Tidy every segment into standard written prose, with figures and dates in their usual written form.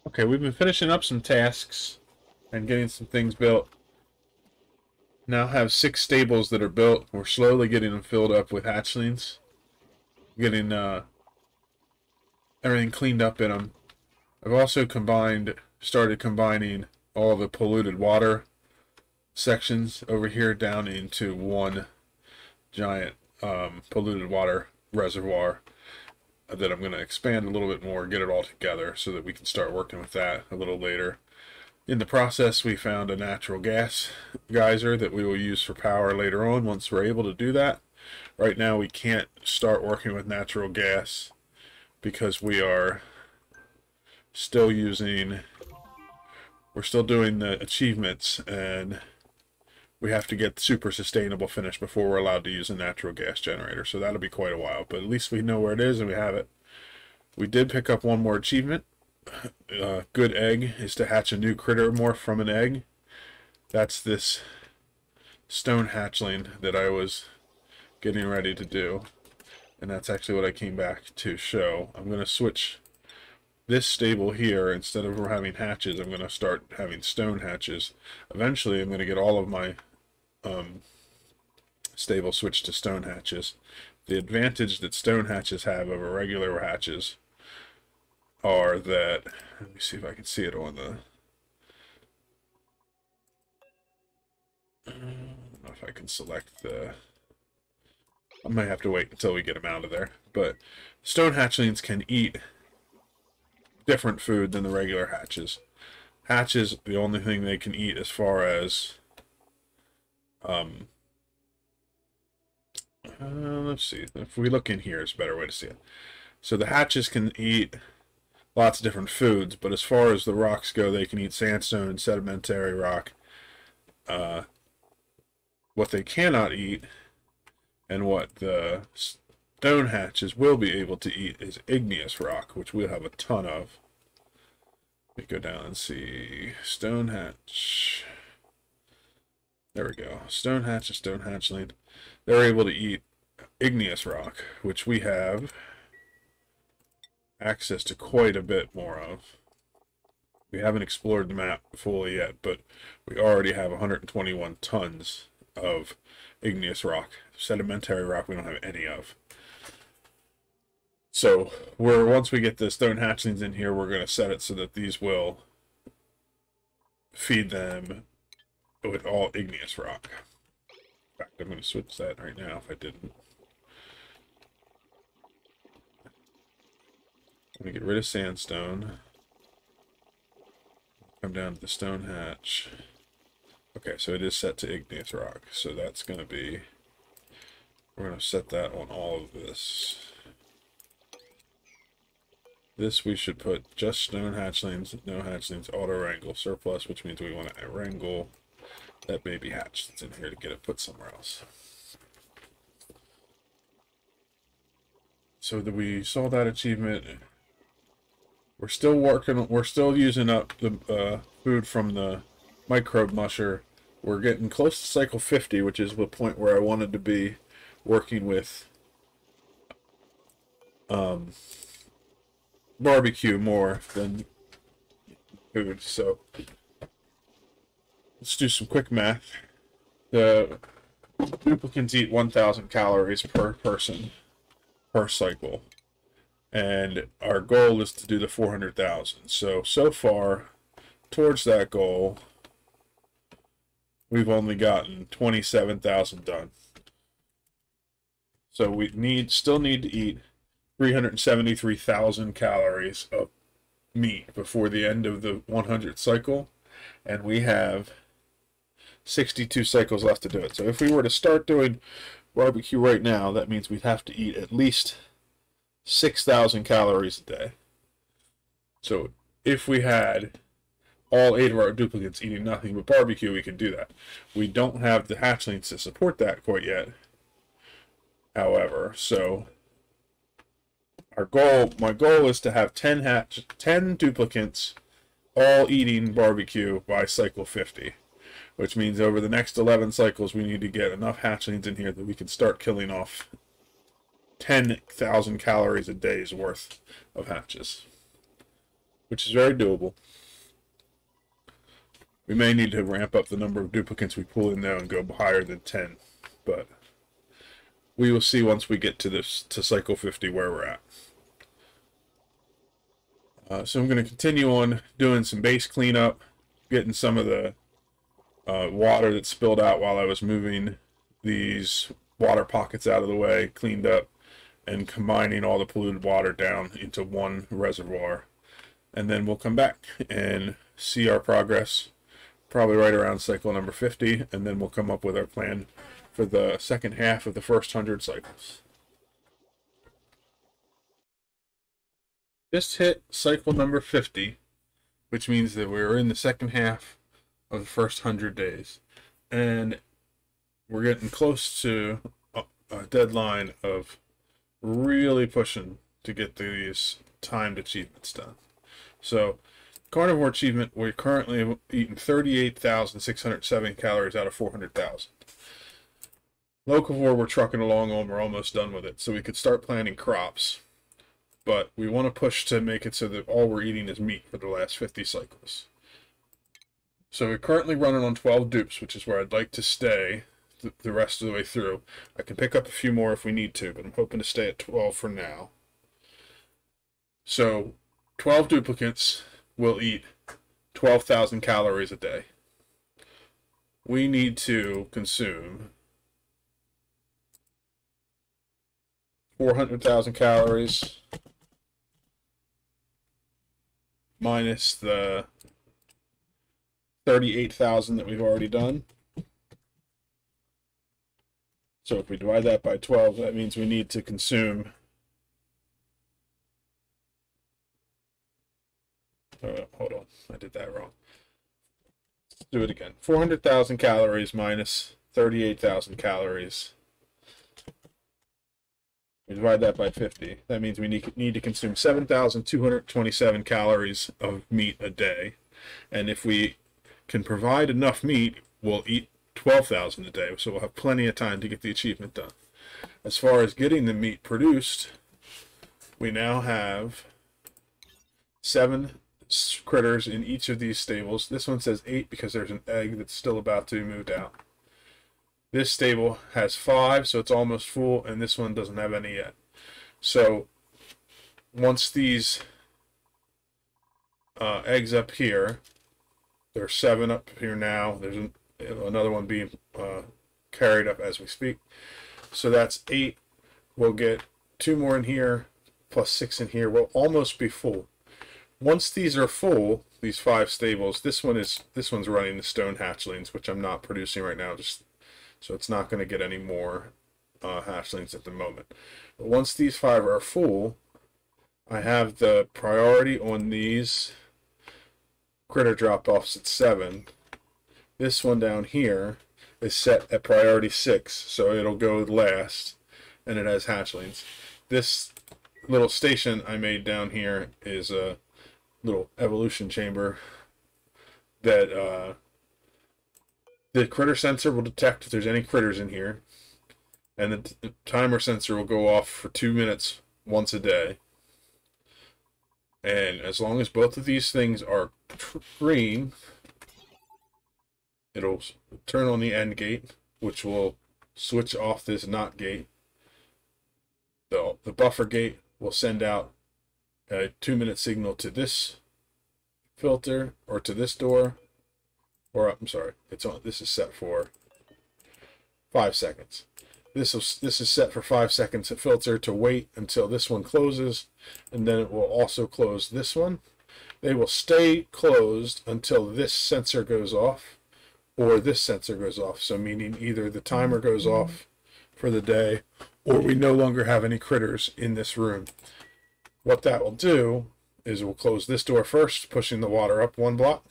Okay, we've been finishing up some tasks and getting some things built. Now have 6 stables that are built. We're slowly getting them filled up with hatchlings. Getting everything cleaned up in them. I've also started combining all the polluted water sections over here down into one giant polluted water reservoir that I'm going to expand a little bit more, get it all together so that we can start working with that a little later. In the process, we found a natural gas geyser that we will use for power later on once we're able to do that. Right now, we can't start working with natural gas because we're still doing the achievements, and we have to get super sustainable finished before we're allowed to use a natural gas generator. So that'll be quite a while, but at least we know where it is and we have it. We did pick up one more achievement. Good egg is to hatch a new critter morph from an egg. That's this stone hatchling that I was getting ready to do, and that's actually what I came back to show. I'm going to switch this stable here. Instead of having hatches, I'm going to start having stone hatches. Eventually I'm going to get all of my stable switched to stone hatches. The advantage that stone hatches have over regular hatches are that, let me see if I can see it on the, I don't know if I can select the, I might have to wait until we get them out of there, but stone hatchlings can eat different food than the regular hatches. Hatches, the only thing they can eat as far as let's see, if we look in here, it's a better way to see it. So the hatches can eat lots of different foods, but as far as the rocks go, they can eat sandstone and sedimentary rock. What they cannot eat, and what the stone hatches will be able to eat, is igneous rock, which we'll have a ton of. Let me go down and see. Stone hatch. There we go. Stone hatch and stone hatchling. They're able to eat igneous rock, which we have access to quite a bit more of. We haven't explored the map fully yet, but we already have 121 tons of igneous rock. Sedimentary rock we don't have any of. So once we get the stone hatchlings in here, we're going to set it so that these will feed them with all igneous rock. In fact, I'm going to switch that right now if I didn't. I'm going to get rid of sandstone. Come down to the stone hatch. Okay, so it is set to igneous rock. So that's going to be, we're going to set that on all of this. This we should put just stone hatchlings, no hatchlings, auto wrangle, surplus, which means we want to wrangle that baby hatch that's in here to get it put somewhere else. So that we saw that achievement. We're still using up the food from the microbe musher. We're getting close to cycle 50, which is the point where I wanted to be working with barbecue more than food. So let's do some quick math. The duplicants eat 1,000 calories per person per cycle, and our goal is to do the 400,000. So far towards that goal we've only gotten 27,000 done. So we still need to eat 373,000 calories of meat before the end of the 100th cycle, and we have 62 cycles left to do it. So if we were to start doing barbecue right now, that means we'd have to eat at least 6,000 calories a day. So if we had all 8 of our duplicates eating nothing but barbecue, we could do that. We don't have the hatchlings to support that quite yet, however, so my goal is to have 10 duplicates all eating barbecue by cycle 50, which means over the next 11 cycles we need to get enough hatchlings in here that we can start killing off 10,000 calories a day's worth of hatches. which is very doable. We may need to ramp up the number of duplicates we pull in now and go higher than 10, but we will see once we get to cycle 50 where we're at. So I'm going to continue on doing some base cleanup, getting some of the water that spilled out while I was moving these water pockets out of the way cleaned up, and combining all the polluted water down into one reservoir. And then we'll come back and see our progress, probably right around cycle number 50, and then we'll come up with our plan for the second half of the first 100 cycles. Just hit cycle number 50, which means that we're in the second half of the first 100 days. And we're getting close to a deadline of really pushing to get these timed achievements done. So, Carnivore achievement, we're currently eating 38,607 calories out of 400,000. Locavore, we're trucking along on, we're almost done with it. So we could start planting crops, but we want to push to make it so that all we're eating is meat for the last 50 cycles. So we're currently running on 12 dupes, which is where I'd like to stay the rest of the way through. I can pick up a few more if we need to, but I'm hoping to stay at 12 for now. So 12 duplicates will eat 12,000 calories a day. We need to consume 400,000 calories minus the 38,000 that we've already done. So if we divide that by 12, that means we need to consume, hold on, I did that wrong. Let's do it again. 400,000 calories minus 38,000 calories. We divide that by 50. That means we need to consume 7,227 calories of meat a day. And if we can provide enough meat, we'll eat 12,000 a day, so we'll have plenty of time to get the achievement done. As far as getting the meat produced, we now have 7 critters in each of these stables. This one says 8 because there's an egg that's still about to be moved out. This stable has 5, so it's almost full, and this one doesn't have any yet. So once these eggs up here, there's 7 up here now. There's another one being carried up as we speak. So that's 8. We'll get 2 more in here, plus 6 in here. We'll almost be full. Once these are full, these 5 stables, this one's running the stone hatchlings, which I'm not producing right now, just so it's not going to get any more hatchlings at the moment. But once these 5 are full, I have the priority on these critter drop-offs at 7. This one down here is set at priority 6, so it'll go last, and it has hatchlings. This little station I made down here is a little evolution chamber that the critter sensor will detect if there's any critters in here, and the timer sensor will go off for 2 minutes once a day. And as long as both of these things are green, it'll turn on the end gate, which will switch off this NOT gate. The buffer gate will send out a 2-minute signal to this filter or to this door, or I'm sorry, this is set for 5 seconds. This is set for 5 seconds. A filter to wait until this one closes, and then it will also close this one. They will stay closed until this sensor goes off or this sensor goes off. So meaning either the timer goes off for the day or we no longer have any critters in this room. What that will do is it will close this door first, pushing the water up 1 block.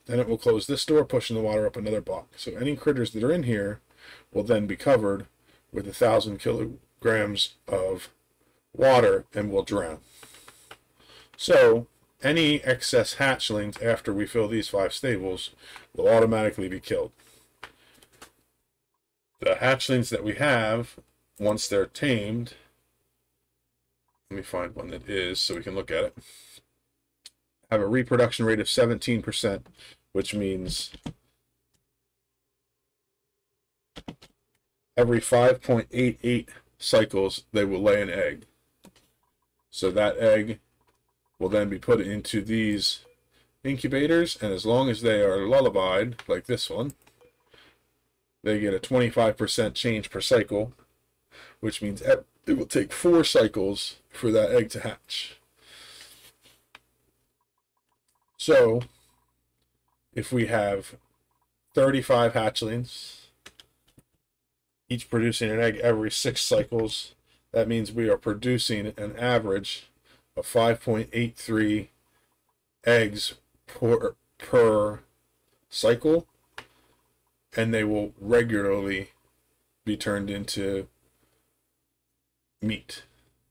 Then it will close this door, pushing the water up another block. So any critters that are in here will then be covered with 1,000 kilograms of water and will drown. So any excess hatchlings after we fill these 5 stables will automatically be killed. The hatchlings that we have, once they're tamed, let me find one that is so we can look at it. have a reproduction rate of 17%, which means every 5.88 cycles they will lay an egg. So that egg will then be put into these incubators, and as long as they are lullabied, like this one, they get a 25% change per cycle, which means it will take 4 cycles for that egg to hatch. So, if we have 35 hatchlings, each producing an egg every 6 cycles, that means we are producing an average of 5.83 eggs per cycle, and they will regularly be turned into meat.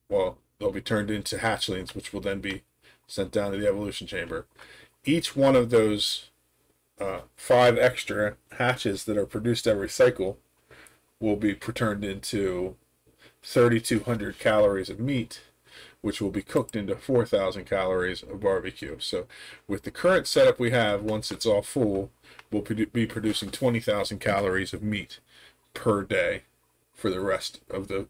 Well, they'll be turned into hatchlings, which will then be sent down to the evolution chamber. Each one of those 5 extra hatches that are produced every cycle will be turned into 3,200 calories of meat, which will be cooked into 4,000 calories of barbecue. So with the current setup we have, once it's all full, we'll be producing 20,000 calories of meat per day for the rest of the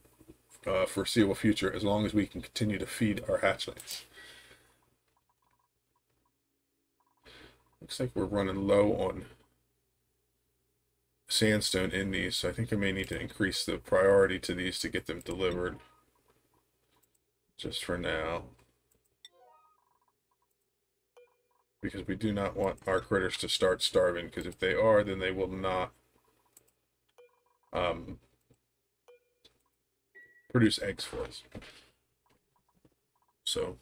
foreseeable future, as long as we can continue to feed our hatchlings. Looks like we're running low on sandstone in these, so I think I may need to increase the priority to these to get them delivered. Just for now. Because we do not want our critters to start starving, because if they are, then they will not produce eggs for us. So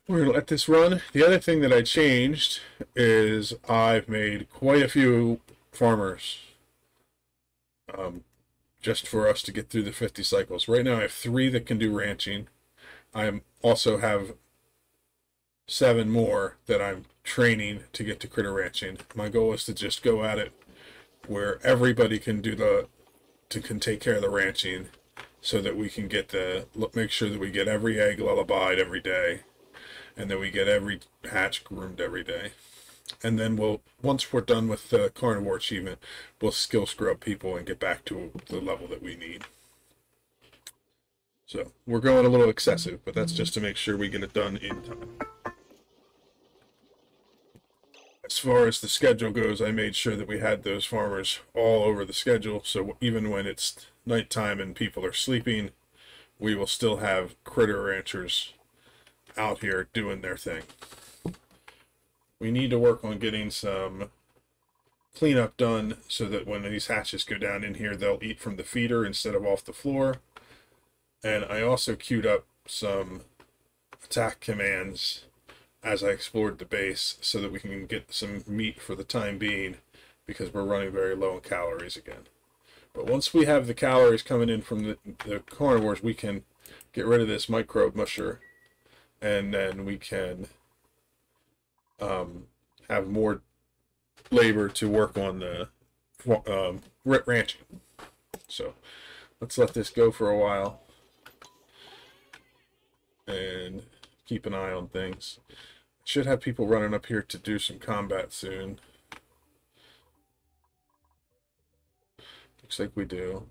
we're going to let this run. The other thing that I changed is I've made quite a few farmers just for us to get through the 50 cycles. Right now I have 3 that can do ranching. I also have 7 more that I'm training to get to critter ranching. My goal is to just go at it where everybody can can take care of the ranching, so that we can make sure that we get every egg lullabied every day, and that we get every hatch groomed every day. And then once we're done with the carnivore achievement, we'll skill scrub people and get back to the level that we need. So we're going a little excessive, but that's just to make sure we get it done in time. As far as the schedule goes, I made sure that we had those farmers all over the schedule, so even when it's nighttime and people are sleeping, we will still have critter ranchers out here doing their thing. We need to work on getting some cleanup done so that when these hatches go down in here, they'll eat from the feeder instead of off the floor. And I also queued up some attack commands as I explored the base so that we can get some meat for the time being, because we're running very low on calories again. But once we have the calories coming in from the carnivores, we can get rid of this microbe musher, and then we can have more labor to work on the ranching. So let's let this go for a while and keep an eye on things. Should have people running up here to do some combat soon. Looks like we do.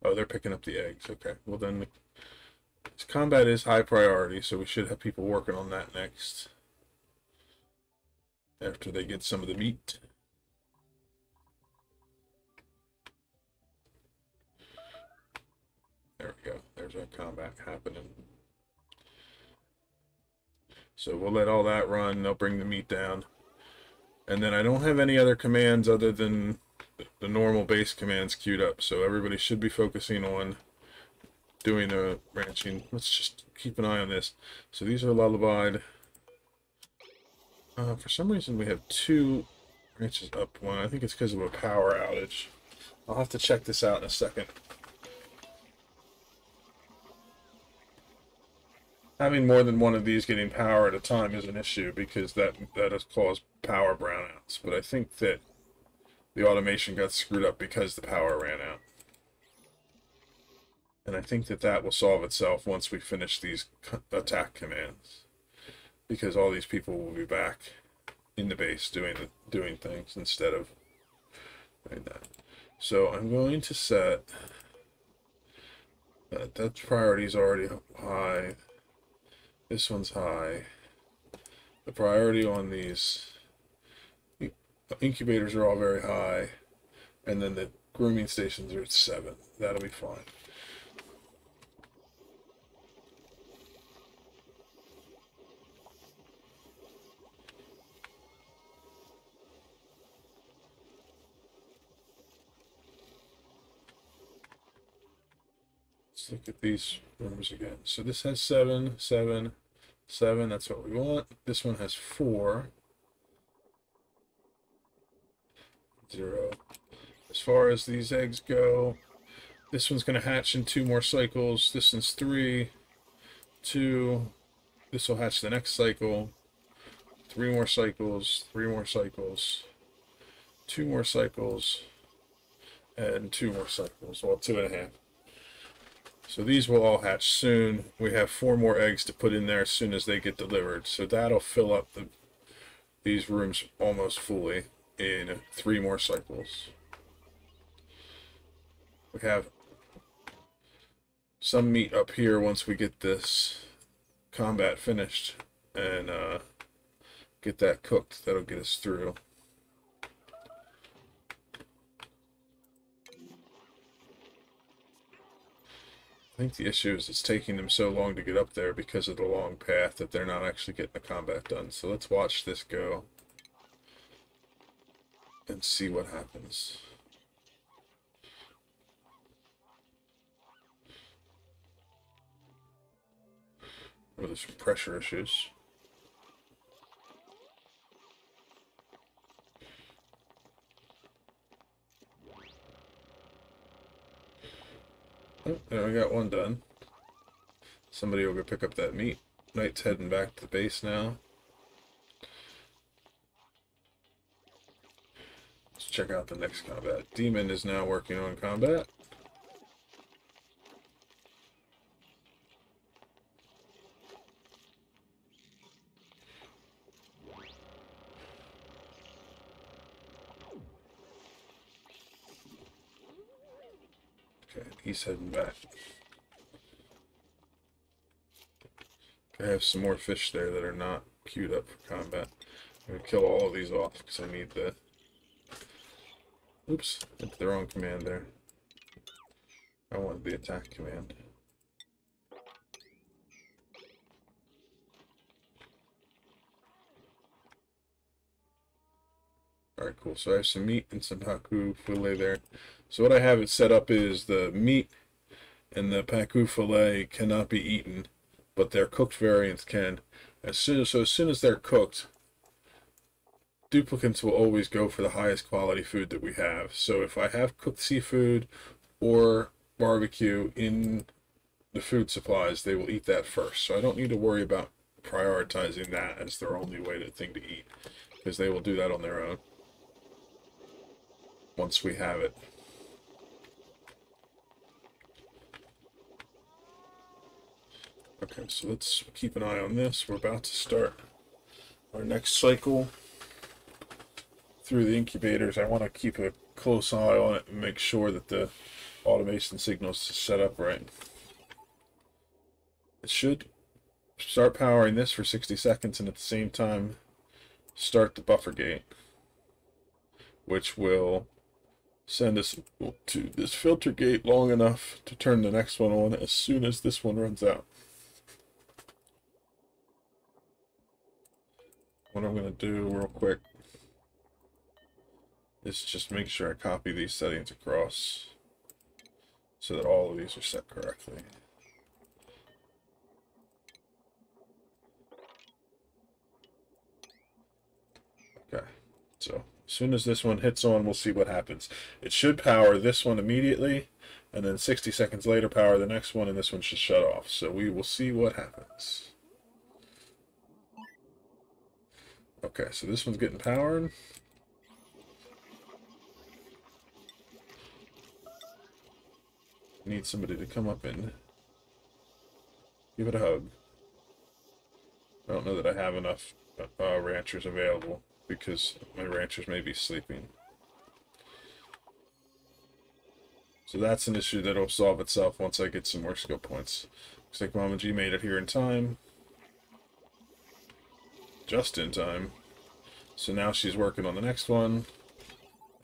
Oh, they're picking up the eggs. Okay, well then, this combat is high priority, so we should have people working on that next, after they get some of the meat. There we go. There's our combat happening. So we'll let all that run. They'll bring the meat down. And then I don't have any other commands other than the normal base commands queued up. So everybody should be focusing on doing the ranching. Let's just keep an eye on this. So these are lullabied. For some reason we have 2 ranches up. One, I think it's because of a power outage. I'll have to check this out in a second. Having more than one of these getting power at a time is an issue, because that has caused power brownouts. But I think that the automation got screwed up because the power ran out. And I think that that will solve itself once we finish these attack commands, because all these people will be back in the base doing things instead of doing that. So I'm going to set that priority is already high. This one's high. The priority on these incubators are all very high, and then the grooming stations are at 7. That'll be fine. Let's look at these rooms again. So this has 7, 7, 7. That's what we want. This one has 4. 0. As far as these eggs go, this one's going to hatch in 2 more cycles. This one's 3, 2. This will hatch the next cycle. 3 more cycles, 3 more cycles, 2 more cycles, and 2 more cycles. Well, 2.5. So these will all hatch soon. We have 4 more eggs to put in there as soon as they get delivered. So that'll fill up these rooms almost fully in 3 more cycles. We have some meat up here once we get this combat finished and get that cooked. That'll get us through. I think the issue is it's taking them so long to get up there because of the long path that they're not actually getting the combat done. So let's watch this go and see what happens. Oh, there's some pressure issues. Oh, there, we got one done. Somebody will go pick up that meat. Knight's heading back to the base now. Let's check out the next combat. Demon is now working on combat. Okay, he's heading back. I have some more fish there that are not queued up for combat. I'm going to kill all of these off because I need the... Oops, hit the wrong command there. I want the attack command. Alright, cool. So I have some meat and some pacu filet there. So what I have it set up is the meat and the pacu filet cannot be eaten, but their cooked variants can. As soon as they're cooked, duplicants will always go for the highest quality food that we have. So if I have cooked seafood or barbecue in the food supplies, they will eat that first. So I don't need to worry about prioritizing that as their only thing to eat, because they will do that on their own once we have it. Okay, so let's keep an eye on this. We're about to start our next cycle through the incubators. I want to keep a close eye on it and make sure that the automation signals set up right. It should start powering this for 60 seconds and at the same time start the buffer gate, which will send us to this filter gate long enough to turn the next one on as soon as this one runs out. What I'm going to do real quick is just make sure I copy these settings across so that all of these are set correctly. Okay, so as soon as this one hits on, we'll see what happens. It should power this one immediately, and then 60 seconds later power the next one, and this one should shut off. So we will see what happens. Okay, so this one's getting powered. need somebody to come up and give it a hug. I don't know that I have enough ranchers available because my ranchers may be sleeping. So that's an issue that'll solve itself once I get some more skill points. Looks like Mama G made it here in time. Just in time. So now she's working on the next one.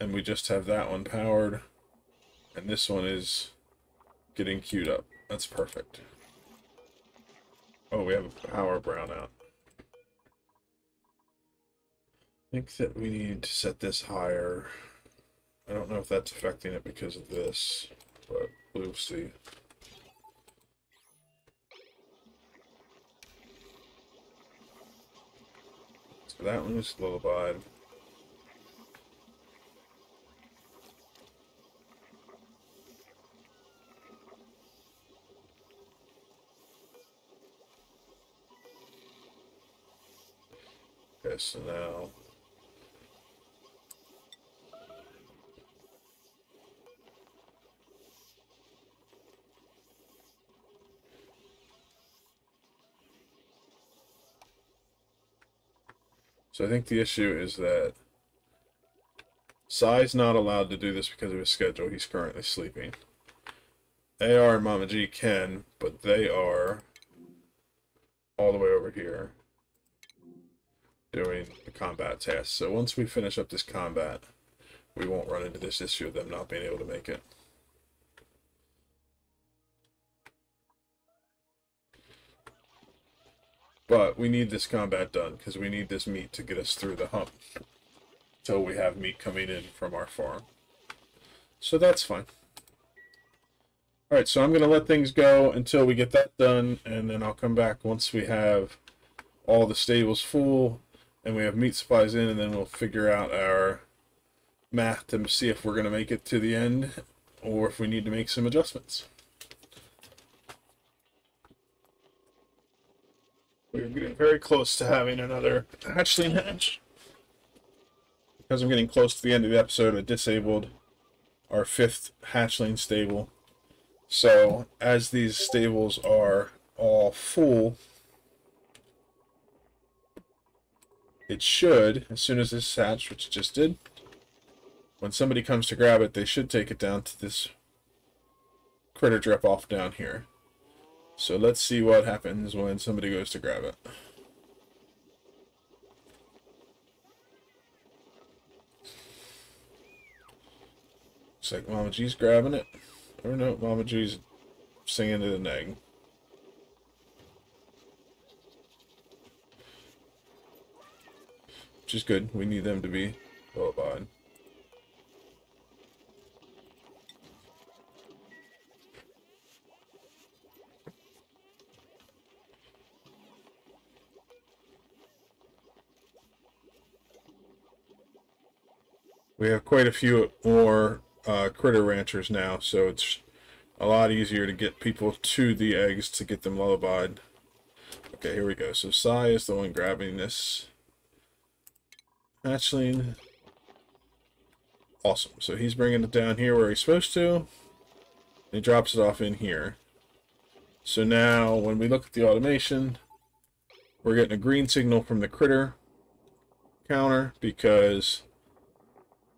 And we just have that one powered. And this one is getting queued up. That's perfect. Oh, we have a power brownout. I think that we need to set this higher. I don't know if that's affecting it because of this, but we'll see. So that one is lullabied. Okay, so now I think the issue is that Sai's not allowed to do this because of his schedule. He's currently sleeping. AR and Mama G can, but they are all the way over here doing the combat tasks. So once we finish up this combat, we won't run into this issue of them not being able to make it. But we need this combat done because we need this meat to get us through the hump until we have meat coming in from our farm. So that's fine. Alright, so I'm going to let things go until we get that done, and then I'll come back once we have all the stables full and we have meat supplies in, and then we'll figure out our math to see if we're going to make it to the end or if we need to make some adjustments. We're getting very close to having another hatchling hatch. Because I'm getting close to the end of the episode, I disabled our 5th hatchling stable. So, as these stables are all full, it should, as soon as this is hatched, which it just did, when somebody comes to grab it, they should take it down to this critter drop off down here. So let's see what happens when somebody goes to grab it. Looks like Mama G's grabbing it. Or no, Mama G's singing to the neg. Which is good. We need them to be lullabied. We have quite a few more critter ranchers now, so it's a lot easier to get people to the eggs to get them lullabied. Okay, here we go. So Sai is the one grabbing this hatchling. Awesome. So he's bringing it down here where he's supposed to. And he drops it off in here. So now when we look at the automation, we're getting a green signal from the critter counter because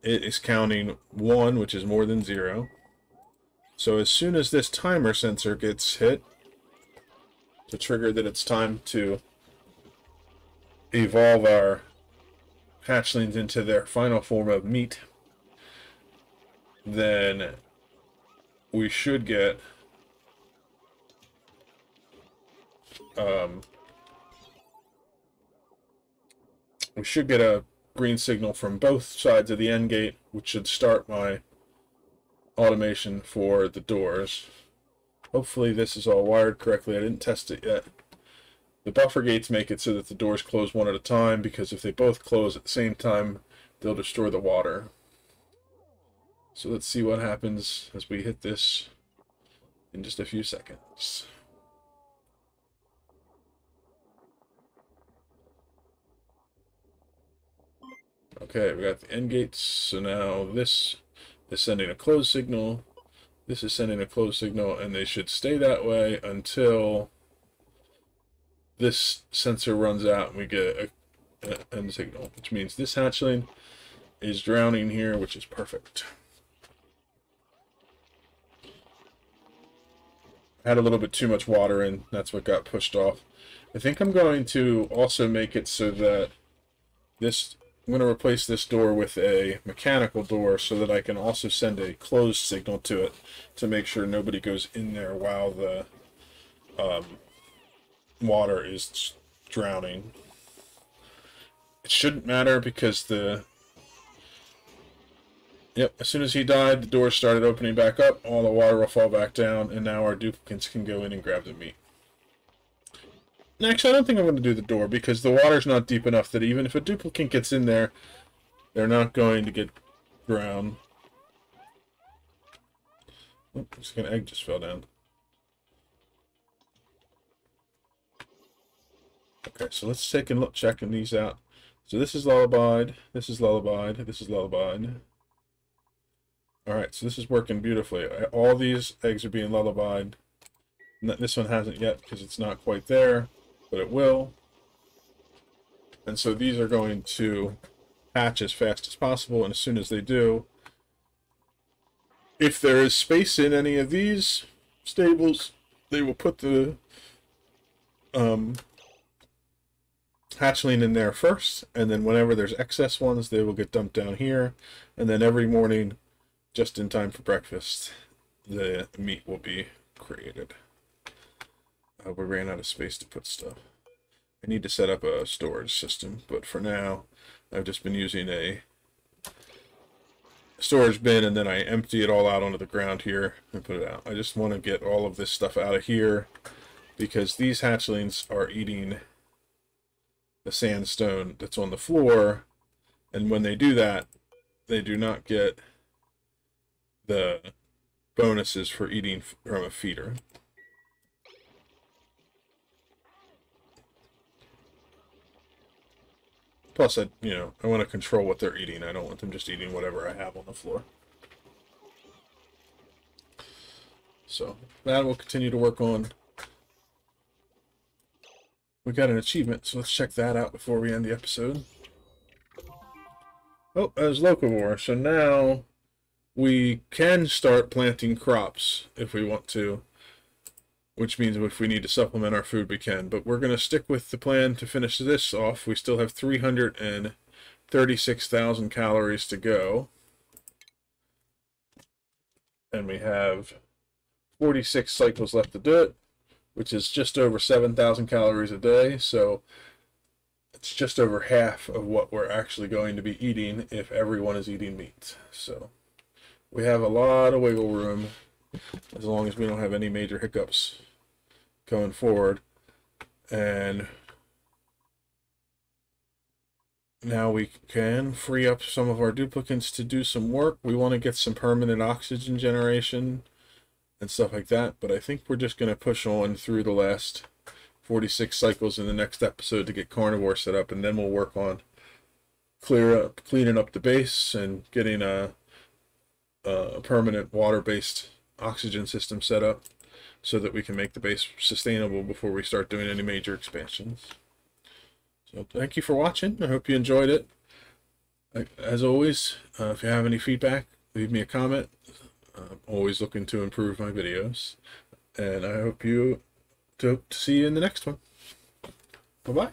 it is counting 1, which is more than 0. So as soon as this timer sensor gets hit to trigger that it's time to evolve our hatchlings into their final form of meat, then we should get a green signal from both sides of the end gate, which should start my automation for the doors. Hopefully this is all wired correctly. I didn't test it yet. The buffer gates make it so that the doors close one at a time, because if they both close at the same time, they'll destroy the water. So let's see what happens as we hit this in just a few seconds. Okay, we got the end gates, so now this is sending a close signal. This is sending a closed signal, and they should stay that way until this sensor runs out and we get an end signal, which means this hatchling is drowning here, which is perfect. I had a little bit too much water in, that's what got pushed off. I think I'm going to also make it so that I'm going to replace this door with a mechanical door so that I can also send a closed signal to it to make sure nobody goes in there while the water is drowning. It shouldn't matter because as soon as he died, the door started opening back up, all the water will fall back down, and now our duplicates can go in and grab the meat. Actually, I don't think I'm going to do the door, because the water's not deep enough that even if a duplicate gets in there, they're not going to get drowned. Oh, an egg just fell down. Okay, so let's take a look, checking these out. So this is lullabied, this is lullabied, this is lullabied. Alright, so this is working beautifully. All these eggs are being lullabied. This one hasn't yet because it's not quite there, but it will. And so these are going to hatch as fast as possible, and as soon as they do, if there is space in any of these stables, they will put the hatchling in there first, and then whenever there's excess ones, they will get dumped down here, and then every morning, just in time for breakfast, the meat will be created. We ran out of space to put stuff. I need to set up a storage system, but for now, I've just been using a storage bin, and then I empty it all out onto the ground here and put it out. I just want to get all of this stuff out of here because these hatchlings are eating the sandstone that's on the floor, and when they do that, they do not get the bonuses for eating from a feeder. Plus, I want to control what they're eating. I don't want them just eating whatever I have on the floor. So that we'll continue to work on. We got an achievement, so let's check that out before we end the episode. Oh, there's locavore. So now we can start planting crops if we want to, which means if we need to supplement our food, we can. But we're going to stick with the plan to finish this off. We still have 336,000 calories to go. And we have 46 cycles left to do it, which is just over 7,000 calories a day. So it's just over half of what we're actually going to be eating if everyone is eating meat. So we have a lot of wiggle room as long as we don't have any major hiccups going forward. And now we can free up some of our duplicates to do some work. We want to get some permanent oxygen generation and stuff like that, but I think we're just going to push on through the last 46 cycles in the next episode to get Carnivore set up, and then we'll work on cleaning up the base and getting a permanent water-based oxygen system set up so that we can make the base sustainable before we start doing any major expansions. So thank you for watching. I hope you enjoyed it. As always, if you have any feedback, leave me a comment. I'm always looking to improve my videos, and I hope to see you in the next one. Bye-bye.